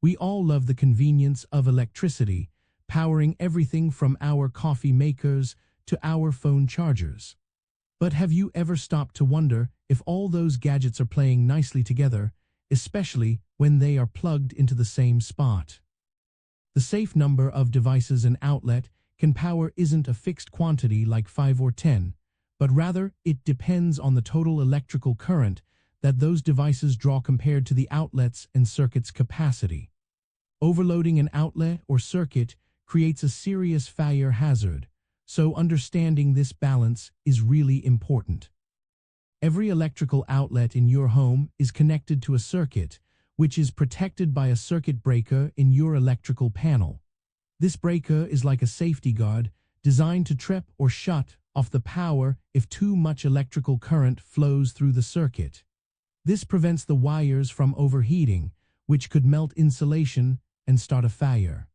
We all love the convenience of electricity, powering everything from our coffee makers to our phone chargers. But have you ever stopped to wonder if all those gadgets are playing nicely together, especially when they are plugged into the same spot? The safe number of devices an outlet can power isn't a fixed quantity like 5 or 10, but rather it depends on the total electrical current that those devices draw compared to the outlet's and circuit's capacity. Overloading an outlet or circuit creates a serious fire hazard, so understanding this balance is really important. Every electrical outlet in your home is connected to a circuit, which is protected by a circuit breaker in your electrical panel. This breaker is like a safety guard designed to trip or shut off the power if too much electrical current flows through the circuit. This prevents the wires from overheating, which could melt insulation and start a fire.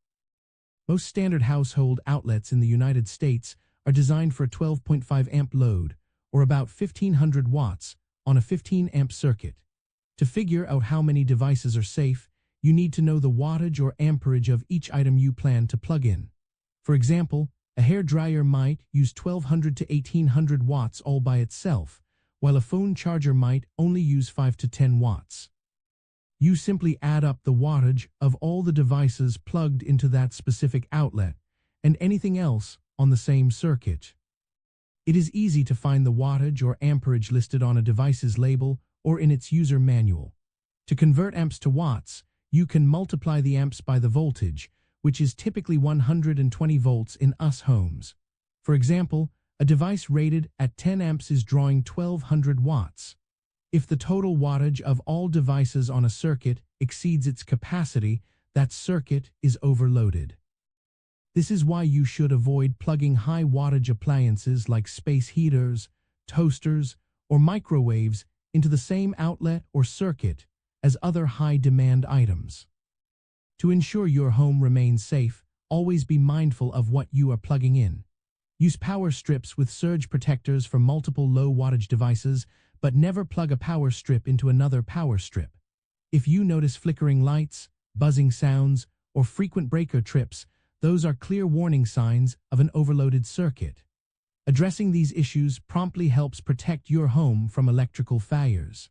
Most standard household outlets in the United States are designed for a 12.5 amp load, or about 1500 watts, on a 15 amp circuit. To figure out how many devices are safe, you need to know the wattage or amperage of each item you plan to plug in. For example, a hair dryer might use 1200 to 1800 watts all by itself, while a phone charger might only use 5 to 10 watts. You simply add up the wattage of all the devices plugged into that specific outlet and anything else on the same circuit. It is easy to find the wattage or amperage listed on a device's label or in its user manual. To convert amps to watts, you can multiply the amps by the voltage, which is typically 120 volts in US homes. For example, a device rated at 10 amps is drawing 1200 watts. If the total wattage of all devices on a circuit exceeds its capacity, that circuit is overloaded. This is why you should avoid plugging high-wattage appliances like space heaters, toasters, or microwaves into the same outlet or circuit as other high-demand items. To ensure your home remains safe, always be mindful of what you are plugging in. Use power strips with surge protectors for multiple low-wattage devices, but never plug a power strip into another power strip. If you notice flickering lights, buzzing sounds, or frequent breaker trips, those are clear warning signs of an overloaded circuit. Addressing these issues promptly helps protect your home from electrical fires.